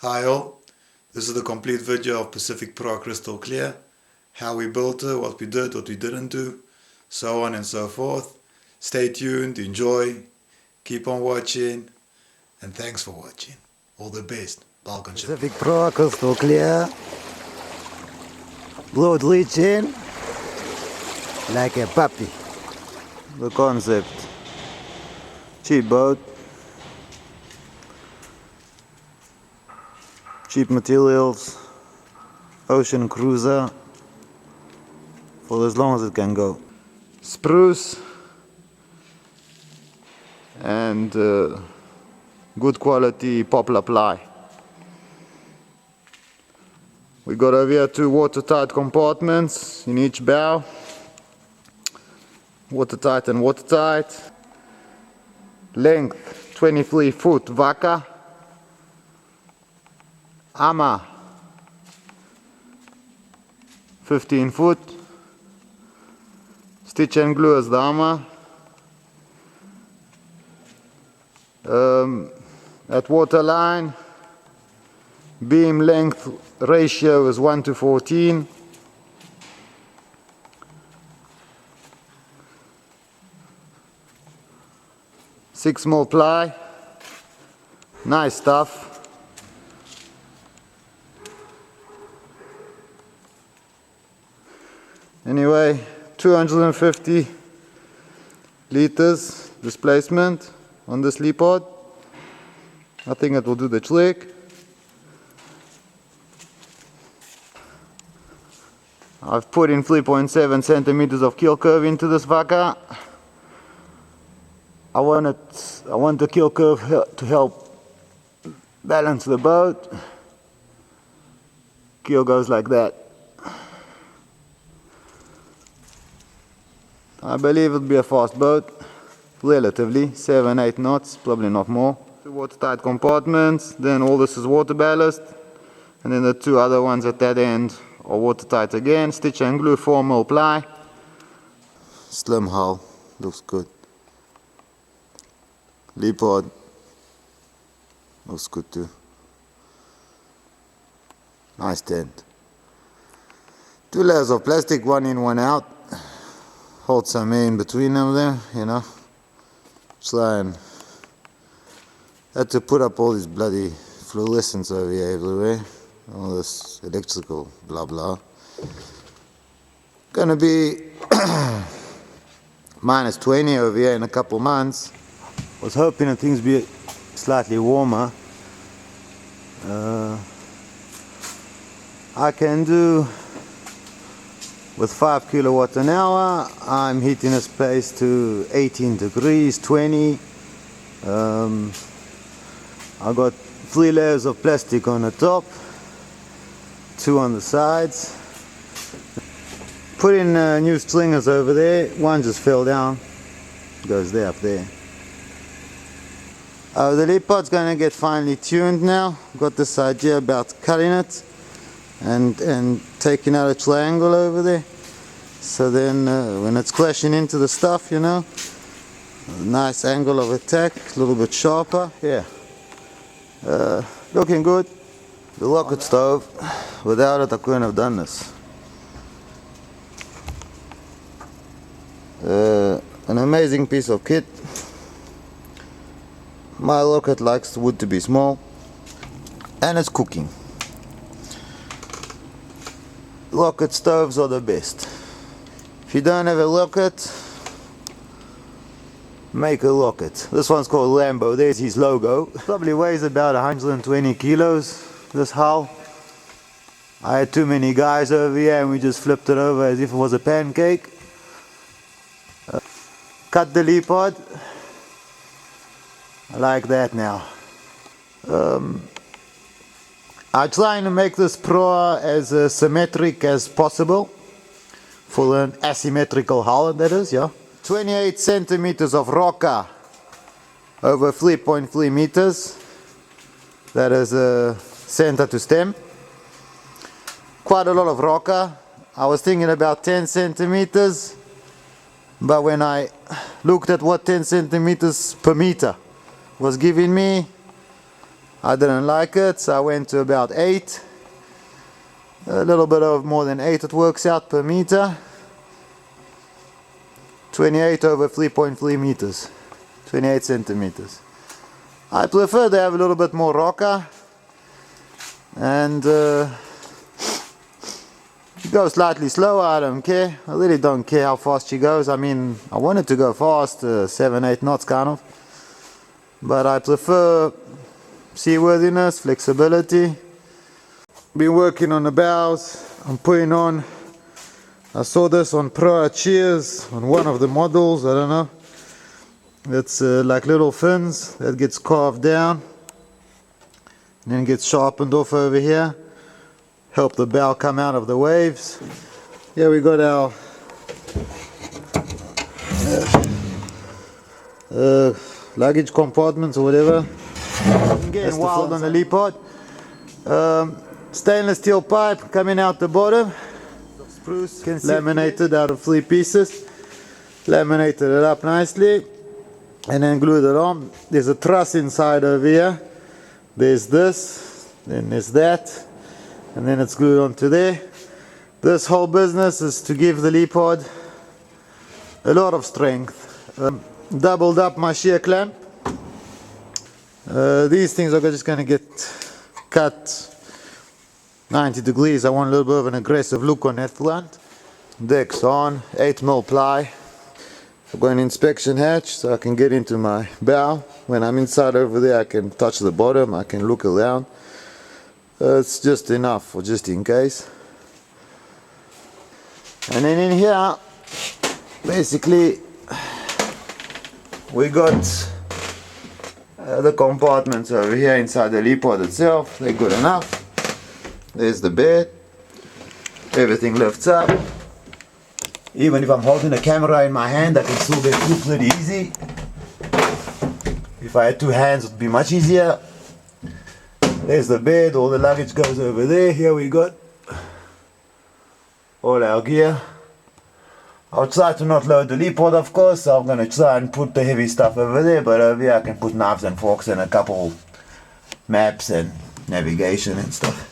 Hi all, this is the complete video of Pacific Proa Crystal Clear, how we built it, what we didn't do, so on and so forth. Stay tuned, enjoy, keep on watching, and thanks for watching. All the best. Balkan ship. Pacific Proa Crystal Clear. Blood leaching like a puppy. The concept. Cheap boat. Cheap materials, ocean cruiser for as long as it can go. Spruce and good quality poplar ply. We got over here 2 watertight compartments in each bow. Watertight and watertight. Length 23 foot vaca. Ama 15 foot. Stitch and glue as the ama. At waterline, beam length ratio is 1:14. Six more ply. Nice stuff. Anyway, 250 liters displacement on this leapod. I think it will do the trick. I've put in 3.7 centimeters of keel curve into this vaca. I want the keel curve to help balance the boat. Keel goes like that. I believe it'll be a fast boat, relatively, 7-8 knots, probably not more. 2 watertight compartments, then all this is water ballast, and then the 2 other ones at that end are watertight again. Stitch and glue 4mm ply. Slim hull, looks good. Leapod, looks good too. Nice tent. 2 layers of plastic, 1 in, 1 out. Hold some air in between them there, you know. Try and had to put up all these bloody fluorescents over here everywhere. All this electrical blah blah. Gonna be minus 20 over here in a couple months. Was hoping that things be slightly warmer. I can do with 5 kilowatts an hour. I'm heating this place to 18 degrees, 20. I got 3 layers of plastic on the top, 2 on the sides. Put in new stringers over there. One just fell down, goes there up there. The leapod's gonna get finely tuned now. Got this idea about cutting it and taking out a triangle over there, so then when it's clashing into the stuff, you know, a nice angle of attack, a little bit sharper. Yeah, looking good. The rocket stove, without it I couldn't have done this. An amazing piece of kit. My rocket likes the wood to be small, and it's cooking. Rocket stoves are the best. If you don't have a rocket, make a rocket. This one's called Lambo. There's his logo. Probably weighs about 120 kilos, this hull. I had too many guys over here and we just flipped it over as if it was a pancake. Cut the leapod. I like that now. I'm trying to make this proa as symmetric as possible for an asymmetrical hull, that is, yeah. 28 centimeters of rocker over 3.3 meters. That is center to stem. Quite a lot of rocker. I was thinking about 10 centimeters, but when I looked at what 10 centimeters per meter was giving me, I didn't like it, so I went to about 8. A little bit of more than 8 it works out per meter. 28 over 3.3 meters. 28 centimeters. I prefer to have a little bit more rocker, and she goes slightly slower. I don't care. I really don't care how fast she goes. I mean, I want it to go fast, 7-8 knots kind of, but I prefer seaworthiness, flexibility. Been working on the bows. I'm putting on, I saw this on proa cheers on one of the models, I don't know. It's like little fins that gets carved down and then gets sharpened off over here. Help the bow come out of the waves. Here we got our luggage compartments or whatever. I'm getting wild on the lee pod. Stainless steel pipe coming out the bottom. Spruce laminated out of 3 pieces. Laminated it up nicely and then glued it on. There's a truss inside over here. There's this, then there's that, and then it's glued onto there. This whole business is to give the lee pod a lot of strength. Doubled up my shear clamp. These things are just going to get cut 90 degrees. I want a little bit of an aggressive look on that front. Decks on, 8mm ply. I've got an inspection hatch so I can get into my bow. When I'm inside over there I can touch the bottom, I can look around. It's just enough for just in case. And then in here, basically, we got the compartments over here inside the lee pod itself. They're good enough. There's the bed. Everything lifts up. Even if I'm holding a camera in my hand, I can still get through pretty easy. If I had 2 hands, it would be much easier. There's the bed. All the luggage goes over there. Here we got all our gear. I'll try to not load the lee pod, of course, so I'm going to try and put the heavy stuff over there, but over here I can put knives and forks and a couple maps and navigation and stuff.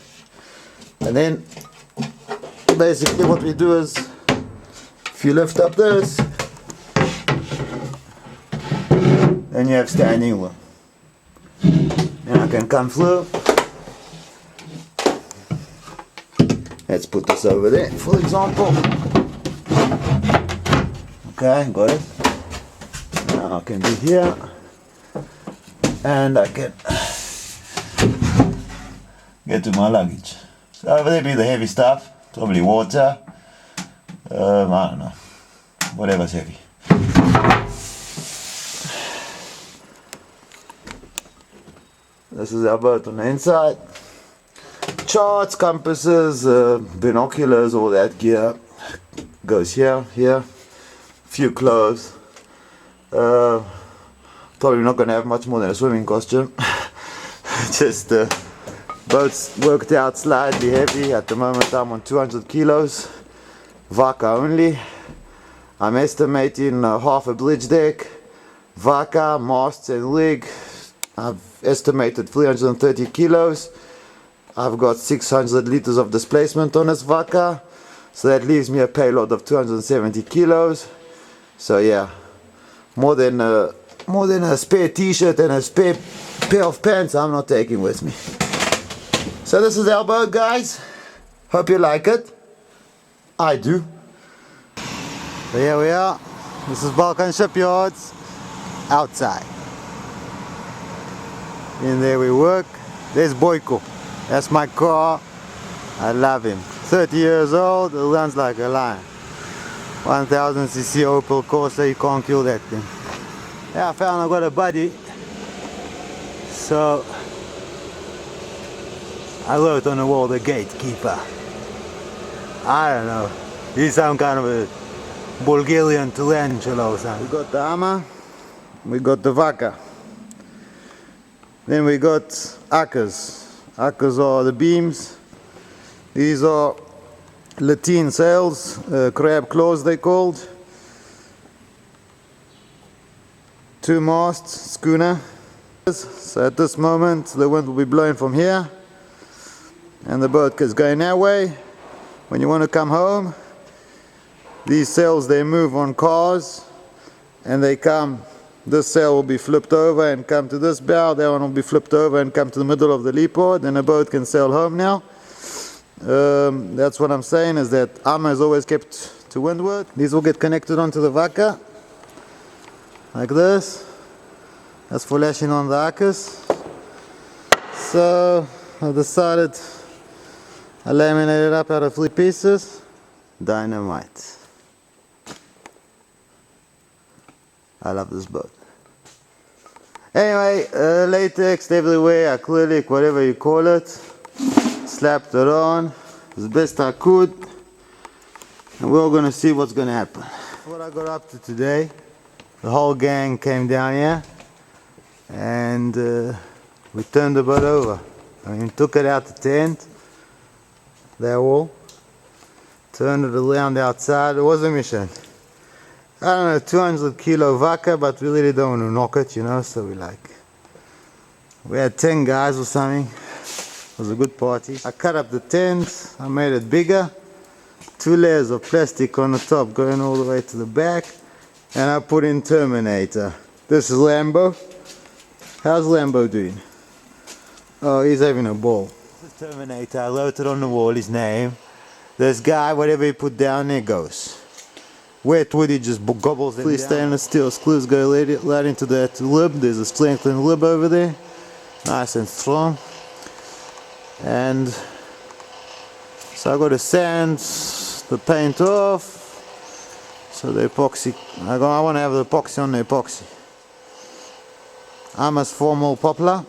And then basically what we do is, if you lift up this, then you have standing room. And I can come through. Let's put this over there, for example. Okay, got it. Now I can be here, and I can get to my luggage. So over there be the heavy stuff, probably water, I don't know, whatever's heavy. This is our boat on the inside. Charts, compasses, binoculars, all that gear goes here, here. Few clothes. Probably not going to have much more than a swimming costume. Just boat's worked out slightly heavy. At the moment I'm on 200 kilos. Vaca only. I'm estimating half a bridge deck. Vaca, masts and rig. I've estimated 330 kilos. I've got 600 liters of displacement on this Vaca. So that leaves me a payload of 270 kilos. So yeah, more than a spare t-shirt and a spare pair of pants I'm not taking with me. So this is our boat, guys. Hope you like it. I do. So here we are. This is Balkan Shipyards outside. In there we work. There's Boyko. That's my car. I love him. 30 years old. It runs like a lion. 1000cc Opel Corsa, you can't kill that thing. Yeah, I found I got a buddy, so I wrote on the wall, the gatekeeper. I don't know, he's some kind of a Bulgarian tarantula or something. We got the hammer, we got the Vaca, then we got Akkers. Akkers are the beams. These are lateen sails, crab claws they called. 2 masts, schooner. So at this moment the wind will be blowing from here and the boat is going that way. When you want to come home, these sails, they move on cars and they come, this sail will be flipped over and come to this bow, that one will be flipped over and come to the middle of the leapboard, and the boat can sail home now. That's what I'm saying, is that armor is always kept to windward. These will get connected onto the vaca like this. That's for lashing on the akers. So I decided I laminate it up out of 3 pieces. Dynamite. I love this boat. Anyway, latex everywhere, acrylic, whatever you call it. Slapped it on as best I could. And we're gonna see what's gonna happen. What I got up to today, the whole gang came down here and we turned the boat over. I mean, took it out the tent, that wall, turned it around outside. It was a mission. I don't know, 200 kilo vaca, but we really don't want to knock it, you know, so we had 10 guys or something. It was a good party. I cut up the tent, I made it bigger, 2 layers of plastic on the top going all the way to the back, and I put in Terminator. This is Lambo. How's Lambo doing? Oh, he's having a ball. This is Terminator. I wrote it on the wall, his name. This guy, whatever he put down there goes. Wet wood, he just gobbles them down. Stainless steel screws go right into that lip. There's a strengthened lip over there. Nice and strong. And so I got to sand the paint off. So the epoxy, I want to have the epoxy on the epoxy. Armor's formal poplar.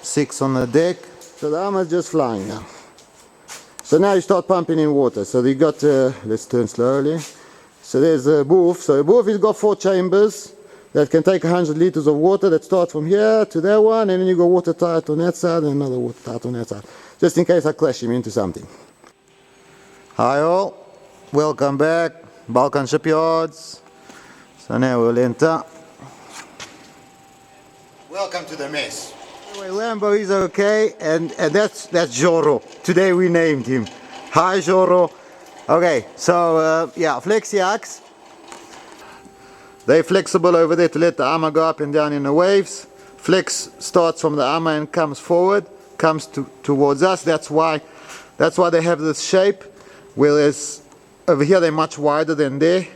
6 on the deck. So the armor's just flying now. So now you start pumping in water. So you got, let's turn slowly. So there's a booth. So a booth has got 4 chambers that can take 100 liters of water that starts from here to that one, and then you go watertight on that side and another watertight on that side. Just in case I clash him into something. Hi all, welcome back, Balkan Shipyards. So now we'll enter. Welcome to the mess. Anyway, Lambo is okay, and that's Joro. Today we named him. Hi Joro. Okay, so yeah, flexi axe. They're flexible over there to let the armor go up and down in the waves. Flex starts from the armor and comes forward, comes towards us. That's why they have this shape. Whereas over here they're much wider than there,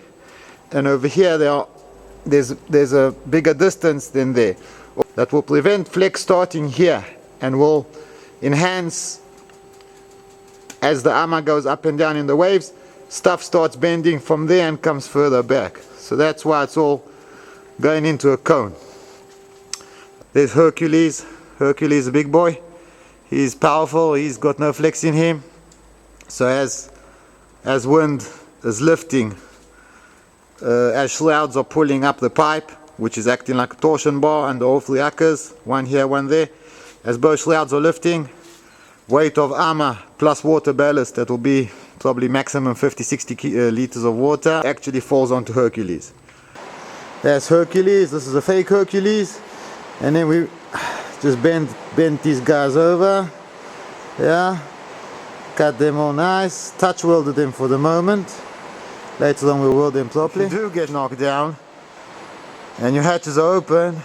and over here there's a bigger distance than there. That will prevent flex starting here and will enhance. As the armor goes up and down in the waves, stuff starts bending from there and comes further back. So that's why it's all going into a cone. There's Hercules. Hercules is a big boy. He's powerful. He's got no flex in him. So as wind is lifting, as shrouds are pulling up the pipe, which is acting like a torsion bar under all 3 akers, one here, one there. As both shrouds are lifting, weight of armor plus water ballast, that will be probably maximum 50-60 liters of water, actually falls onto Hercules. That's Hercules. This is a fake Hercules, and then we just bent these guys over, yeah, cut them all nice, touch welded them for the moment. Later on we'll weld them properly. If you do get knocked down and your hatches are open,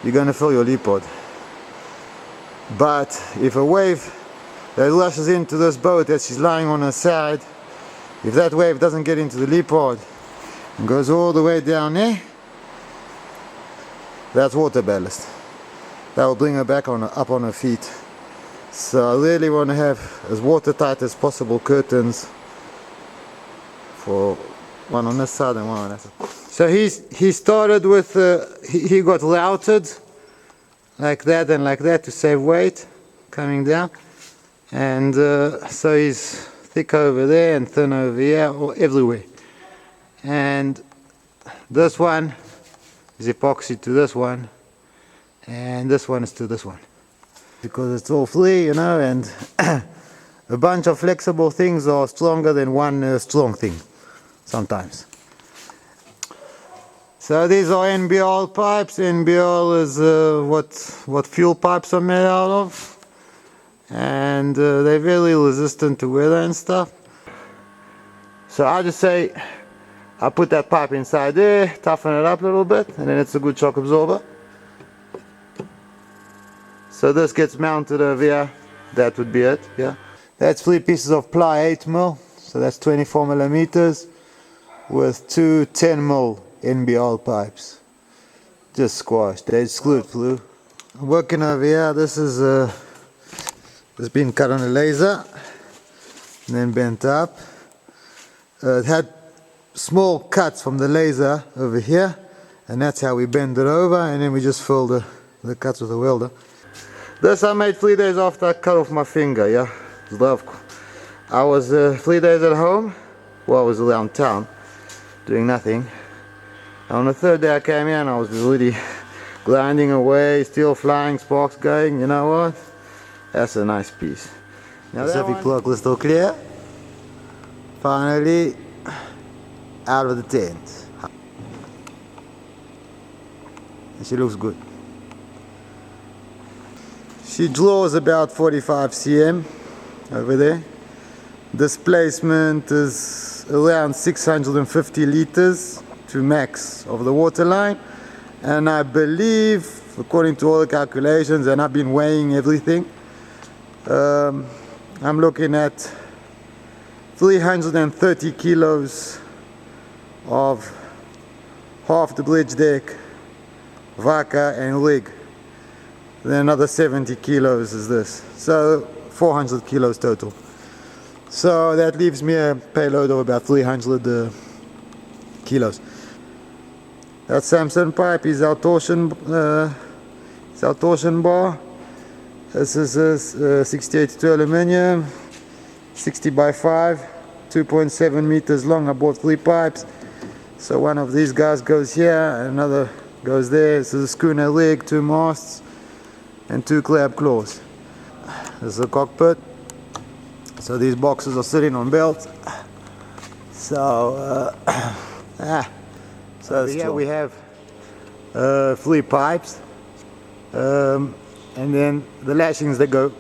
you're going to fill your leap pod. But if a wave that rushes into this boat as she's lying on her side, if that wave doesn't get into the leap pod and goes all the way down there, that's water ballast. That will bring her back up on her feet. So I really want to have as watertight as possible curtains, for one on this side and one on that side. So he started with, he got routed like that and like that to save weight coming down, and so he's thick over there and thin over here, or everywhere. And this one is epoxy to this one, and this one is to this one, because it's all free, you know, and a bunch of flexible things are stronger than one strong thing sometimes. So So these are NBL pipes. NBL is what fuel pipes are made out of, and they're very resistant to weather and stuff. So I just say I put that pipe inside there, toughen it up a little bit, and then it's a good shock absorber. So this gets mounted over here. That would be it. Yeah. That's 3 pieces of ply 8mm, so that's 24 millimeters, with 2 10mm NBL pipes. Just squashed. They exclude flu. Working over here, this is it's been cut on a laser and then bent up. It had small cuts from the laser over here, and that's how we bend it over, and then we just fill the cuts with a welder. This I made 3 days after I cut off my finger. Yeah, I was 3 days at home. Well, I was around town doing nothing. On the 3rd day I came here and I was really grinding away, steel flying, sparks going. You know what? That's a nice piece. Now Pacific plug crystal clear. Finally out of the tent. And she looks good. She draws about 45 cm over there. Displacement is around 650 liters to max of the water line, and I believe, according to all the calculations, and I've been weighing everything, I'm looking at 330 kilos of half the bridge deck, vaca and rig. Then another 70 kilos is this, so 400 kilos total. So that leaves me a payload of about 300 kilos. That Samson pipe is our torsion bar. This is a 68-2 aluminium, 60 by 5, 2.7 meters long. I bought 3 pipes. So one of these guys goes here, another goes there. This is a schooner rig, 2 masts, and 2 crab claws. This is the cockpit. So these boxes are sitting on belts. So so here we have 3 pipes, and then the lashings that go.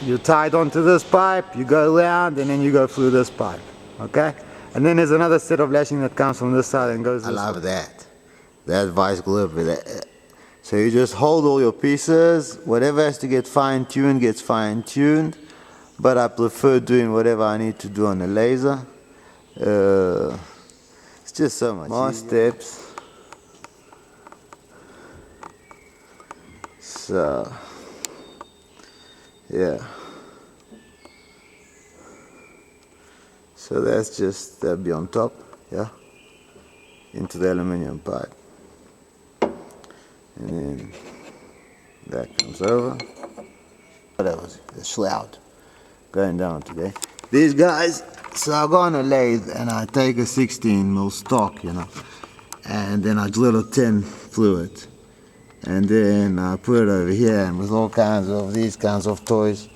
You tie it onto this pipe, you go around, and then you go through this pipe. Okay, and then there's another set of lashing that comes from this side and goes. I love that. That vice grip. So you just hold all your pieces. Whatever has to get fine-tuned gets fine-tuned, but I prefer doing whatever I need to do on the laser. It's just so much more steps. So yeah, so that's just, that'll be on top, yeah, into the aluminium pipe. And then that comes over. That was the shroud going down today. These guys, so I go on a lathe and I take a 16mm stock, you know, and then I drill a 10 through it, and then I put it over here, and with all kinds of these kinds of toys,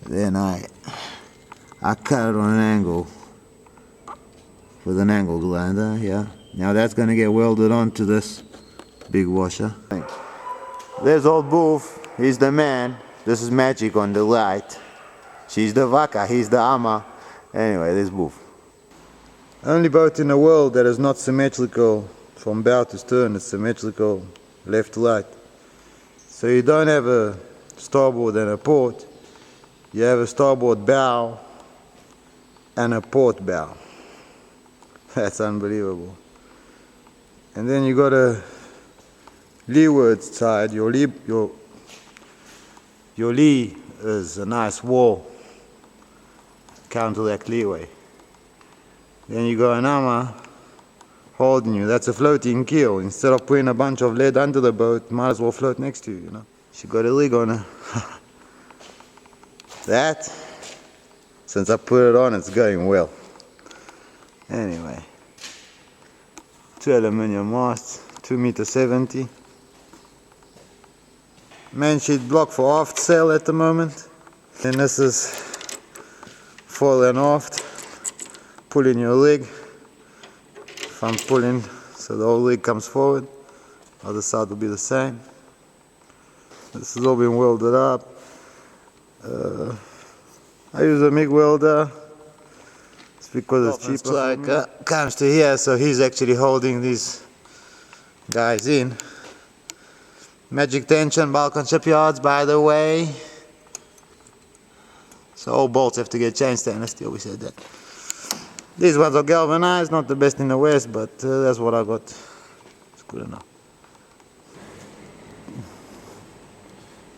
then I cut it on an angle with an angle grinder, yeah. Now that's going to get welded onto this big washer. There's old Boof, he's the man. This is Magic on the right. She's the vaca, he's the ama. Anyway, there's Boof. Only boat in the world that is not symmetrical from bow to stern, it's symmetrical left to right. So you don't have a starboard and a port, you have a starboard bow and a port bow. That's unbelievable. And then you got a leeward side. Your lee is a nice wall, counteract leeway. Then you got an ama holding you. That's a floating keel. Instead of putting a bunch of lead under the boat, might as well float next to you, you know. She got a rig on her. That, since I put it on, it's going well. Anyway, 2 aluminium masts, 2.70 meters. Main sheet block for aft sail at the moment. And this is fore and aft. Pulling your rig if I'm pulling, so the whole leg comes forward, other side will be the same. This has all been welded up. I use a Mig welder. It's because it's cheaper. Like comes to here, so he's actually holding these guys in. Magic tension, Balkan shipyards, by the way. So all bolts have to get changed, stainless steel, we said that. These ones are galvanized, not the best in the West, but that's what I got. It's good enough.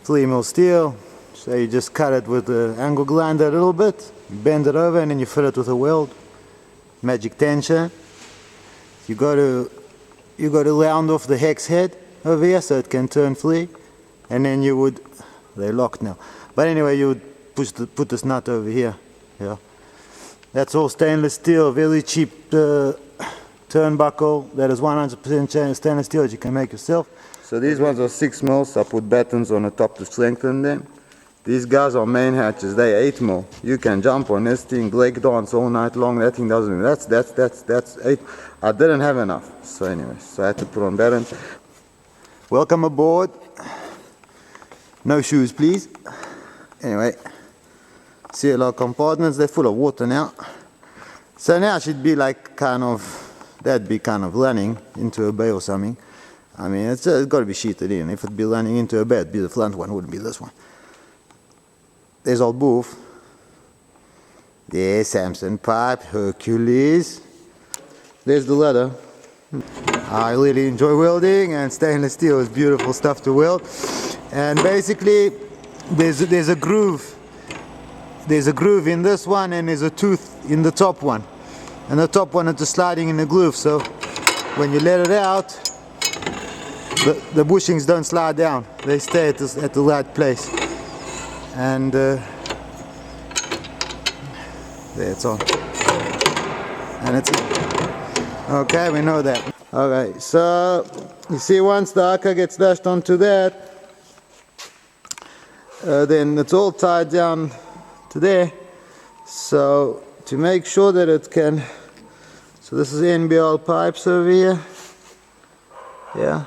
3mm steel, so you just cut it with the angle grinder a little bit, bend it over, and then you fill it with a weld. Magic tension. You got to round off the hex head over here so it can turn free, and then you would, they're locked now, but anyway, you would put this nut over here. Yeah, that's all stainless steel, very cheap turnbuckle that is 100% stainless steel that you can make yourself. So these ones are 6mm, so I put battens on the top to strengthen them. These guys are main hatches, they're 8mm. You can jump on this thing, leg dance all night long. That thing doesn't, that's 8. I didn't have enough, so anyway, so I had to put on battens. Welcome aboard. No shoes, please. Anyway, CLR compartments, they're full of water now. So now it should be like that'd be kind of running into a bay or something. I mean, it's got to be sheeted in. If it'd be running into a bay, it'd be the front one, wouldn't be this one. There's old Booth. There's Samson pipe, Hercules. There's the ladder. I really enjoy welding, and stainless steel is beautiful stuff to weld. And basically, there's a groove. There's a groove in this one, and there's a tooth in the top one. And the top one is just sliding in the groove, so when you let it out, the bushings don't slide down. They stay at the right place. And there it's on. And it's okay, we know that. Okay, so you see, once the aka gets dashed onto that, then it's all tied down to there. So to make sure that it can, so this is NBL pipes over here. Yeah.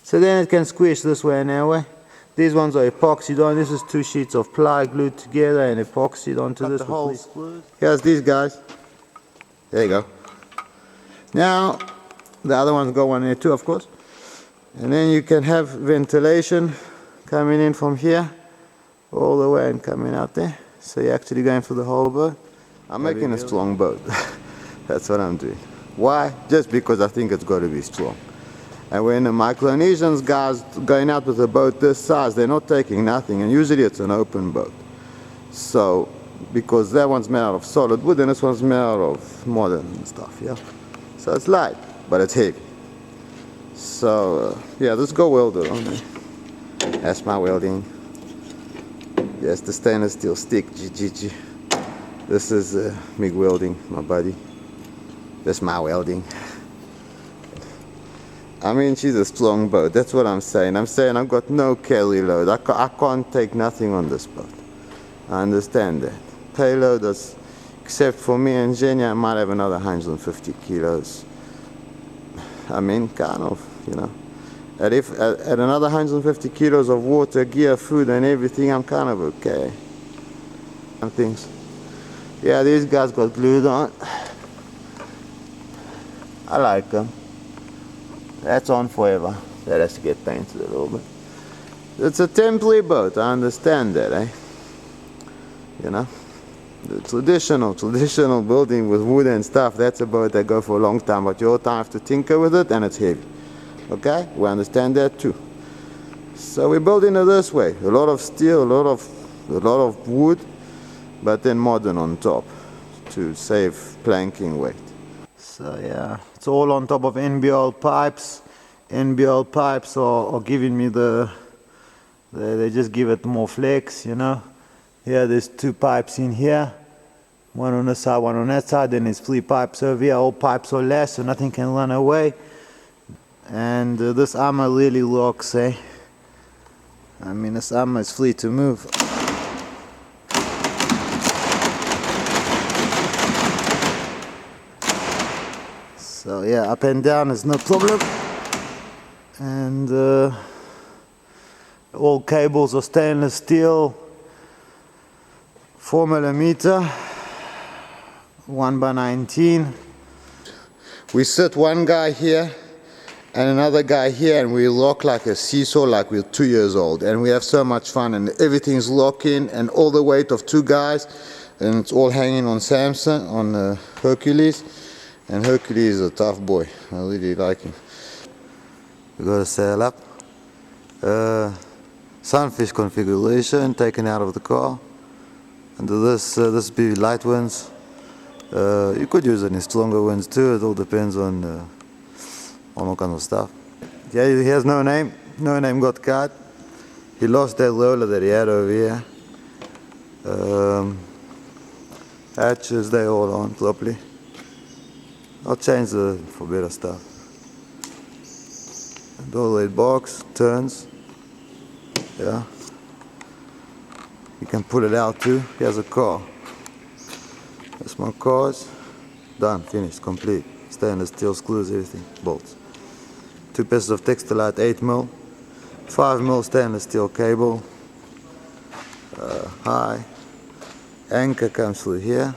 So then it can squish this way and that way. These ones are epoxied on. This is 2 sheets of ply glued together and epoxied onto this. Here's these guys. There you go. Now, the other ones go on there too, of course. And then you can have ventilation coming in from here all the way and coming out there. So you're actually going for the whole boat. I'm making a strong boat. That's what I'm doing. Why? Just because I think it's got to be strong. And when the Micronesians guys going out with a boat this size, they're not taking nothing, and usually it's an open boat. So, because that one's made out of solid wood and this one's made out of modern stuff, yeah. So it's light, but it's heavy. So, yeah, let's go weld it on there. That's my welding. Yes, the stainless steel stick, GGG. This is Mig Welding, my buddy. That's my welding. I mean, she's a strong boat, that's what I'm saying. I'm saying I've got no carry load. I can't take nothing on this boat. I understand that. Payload is, except for me and Jenny, I might have another 150 kilos. I mean, kind of, you know. At another 150 kilos of water, gear, food and everything, I'm kind of okay. And things. Yeah, these guys got glued on. I like them. That's on forever. That has to get painted a little bit. It's a temporary boat, I understand that, eh? You know? The traditional building with wood and stuff, that's a boat that go for a long time, but you all time have to tinker with it and it's heavy. Okay? We understand that too. So we're building it this way. A lot of steel, a lot of wood, but then modern on top to save planking weight. So yeah, it's all on top of NBL pipes. NBL pipes are giving me they just give it more flex, you know. Here there's 2 pipes in here, one on this side, one on that side, then there's 3 pipes over here. All pipes are less, so nothing can run away. And this armor really locks, eh? I mean, this armor is free to move. So yeah, up and down is no problem. And all cables are stainless steel, 4mm, 1x19. We sit one guy here and another guy here, and we lock like a seesaw, like we're 2 years old, and we have so much fun, and everything's locking, and all the weight of two guys, and it's all hanging on Samson, on Hercules. And Hercules is a tough boy. I really like him. We got to sail up. Sunfish configuration taken out of the car. Under this be light winds. You could use it in stronger winds too. It all depends on all kinds of stuff. Yeah, he has no name. No name got cut. He lost that roller that he had over here. Hatches, they all on properly. I'll change for better stuff. Door-lid box turns. Yeah. You can pull it out too. Here's a car. That's my cars. Done, finished, complete. Stainless steel screws, everything, bolts. 2 pieces of Textilite 8mm, 5mm stainless steel cable. High. Anchor comes through here.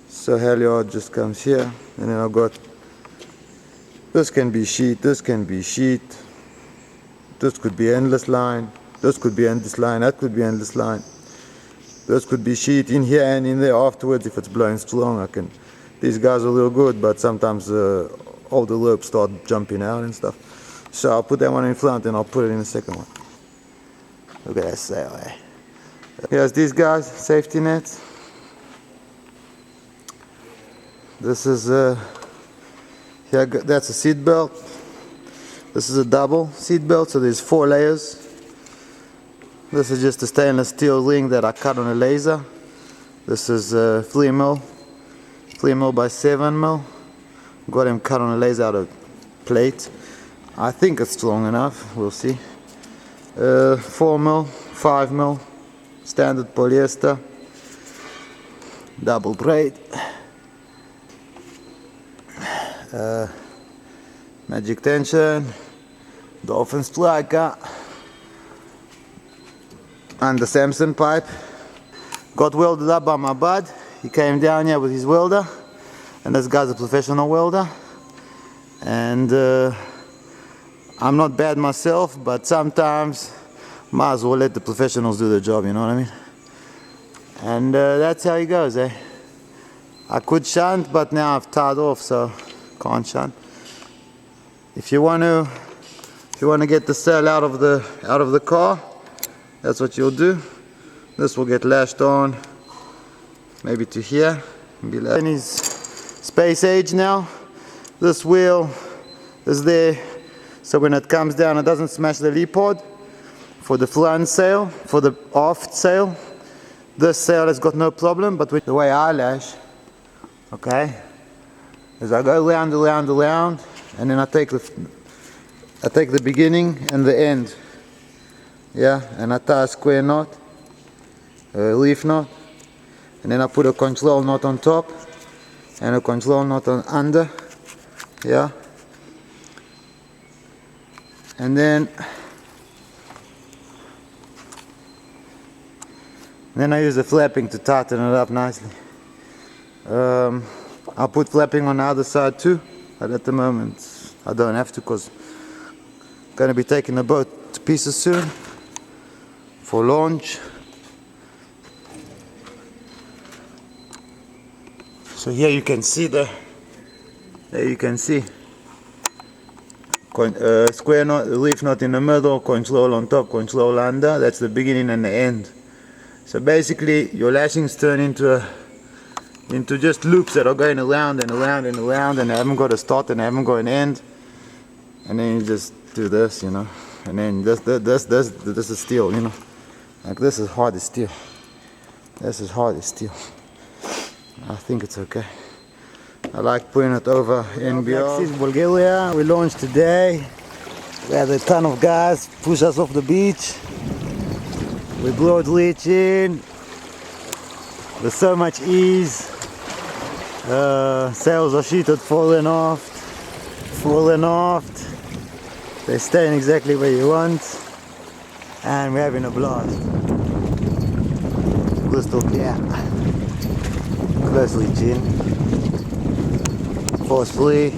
So halyard just comes here, and then I've got, this can be sheet, this can be sheet, this could be endless line, this could be endless line, that could be endless line, this could be sheet in here and in there afterwards if it's blowing strong. These guys are real good, but sometimes all the loops start jumping out and stuff. So I'll put that one in front and I'll put it in the second one. Look at that sail, eh? Here's these guys, safety nets. This is here, that's a seat belt. This is a double seat belt, so there's 4 layers. This is just a stainless steel ring that I cut on a laser. This is 3mm by 7mm. Got him cut on a laser out of plate. I think it's strong enough, we'll see. 4mm, 5mm, standard polyester, double braid. Magic tension, dolphin striker, and the Samson pipe. Got welded up by my bud. He came down here with his welder, and this guy's a professional welder. And I'm not bad myself, but sometimes might as well let the professionals do the job, you know what I mean? And that's how he goes, eh? I could shunt, but now I've tied off, so can't shunt. If you want to get the sail out of the car, that's what you'll do. This will get lashed on, maybe to here, and be lashed. In his space age now. This wheel is there, so when it comes down, it doesn't smash the lee pod. For the front sail, for the aft sail, this sail has got no problem. But with the way I lash, okay, is I go round, around, around, and then I take the beginning and the end, yeah, and I tie a square knot, a leaf knot, and then I put a control knot on top and a control knot on under, yeah, and then I use the flapping to tighten it up nicely. I'll put flapping on the other side too, but at the moment I don't have to, because I'm going to be taking the boat to pieces soon for launch. So here you can see square knot, leaf knot in the middle, control on top, control under. That's the beginning and the end. So basically your lashings turn into just loops that are going around and around and around, and they haven't got a start and they haven't got an end. And then you just do this, you know, and then this is steel, you know, like this is hard as steel. This is hard as steel. I think it's okay. I like putting it over NBR. Bulgaria, we launched today. We had a ton of guys push us off the beach. We broad reach in with so much ease. Sails are sheeted fore and aft, fore and aft. They're staying exactly where you want, and we're having a blast. Crystal clear, closely chin, forcefully.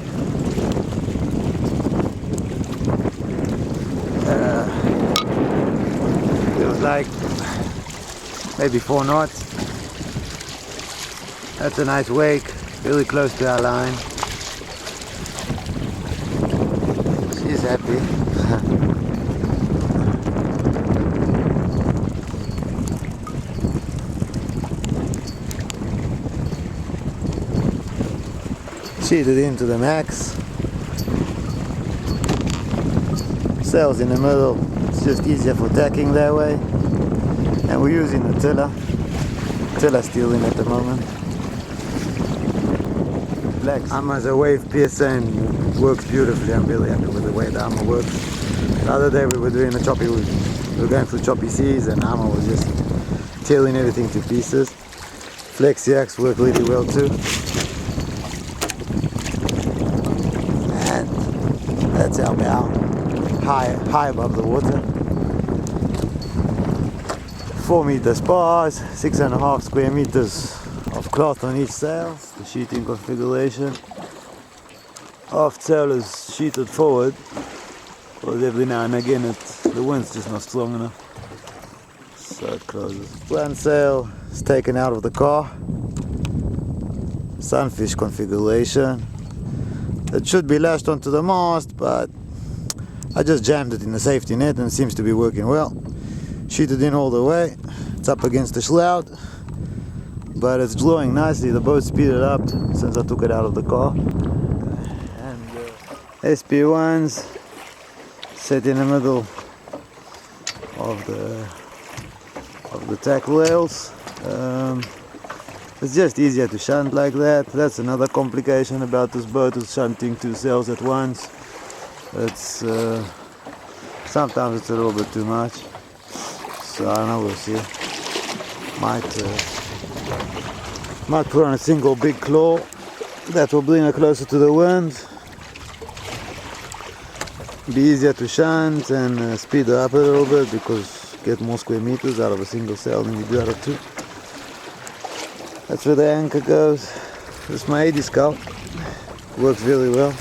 Feels like maybe 4 knots. That's a nice wake, really close to our line. She's happy. Cheated into the max. Sails in the middle, it's just easier for tacking that way. And we're using the tiller. Tiller stealing at the moment. Amaze a wave piercer and it works beautifully. I'm really happy with the way the Ama works. The other day we were doing a choppy, we were going through choppy seas and Ama was just tearing everything to pieces. Flexiacs work really well too. And that's our bow, high above the water. 4 meter spars, 6.5 square meters of cloth on each sail. The sheeting configuration. Aft sail is sheeted forward, but every now and again the wind's just not strong enough, so it closes. Plan sail is taken out of the car. Sunfish configuration. It should be lashed onto the mast, but I just jammed it in the safety net and it seems to be working well. Sheeted in all the way. It's up against the shroud, but it's glowing nicely. The boat speeded up since I took it out of the car. And SP1s set in the middle of the tackle rails. It's just easier to shunt like that. That's another complication about this boat, is shunting 2 sails at once. It's sometimes it's a little bit too much. So I don't know, we'll see. Might put on a single big claw that will bring her closer to the wind. Be easier to shunt and speed her up a little bit, because you get more square meters out of a single sail than you do out of 2. That's where the anchor goes. This is my 80 scout. Works really well.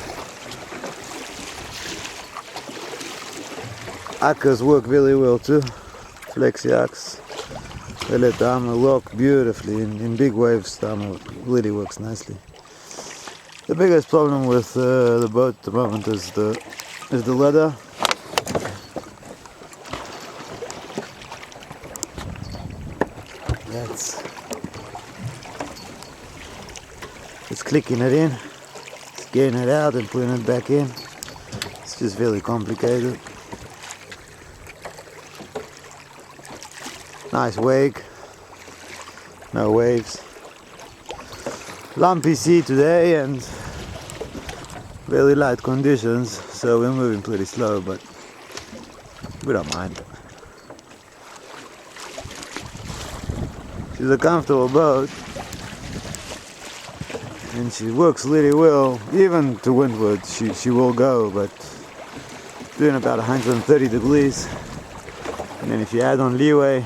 Akkers work really well too. Flexiacs. They let the Ama lock beautifully. In big waves the Ama really works nicely. The biggest problem with the boat at the moment is the rudder. It's clicking it in, it's getting it out and putting it back in. It's just very complicated. Nice wake, no waves. Lumpy sea today and very light conditions, so we're moving pretty slow, but we don't mind. She's a comfortable boat and she works really well. Even to windward she will go, but doing about 130 degrees, and then if you add on leeway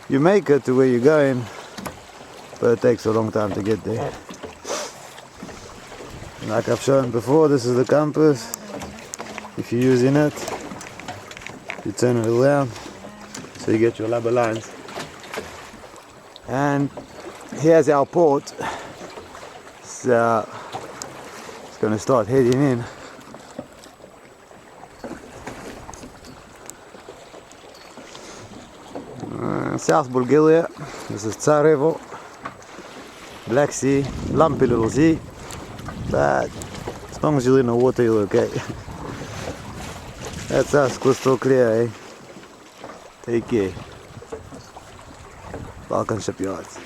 you make it to where you're going, but it takes a long time to get there. Like I've shown before, this is the compass. If you're using it, you turn it around so you get your lubber lines. And here's our port. So it's going to start heading in. South Bulgaria. This is Tsarevo. Black Sea, lumpy little sea, but as long as you're in the water you're okay. That's us, crystal clear, eh? Take care. Balkan Shipyards.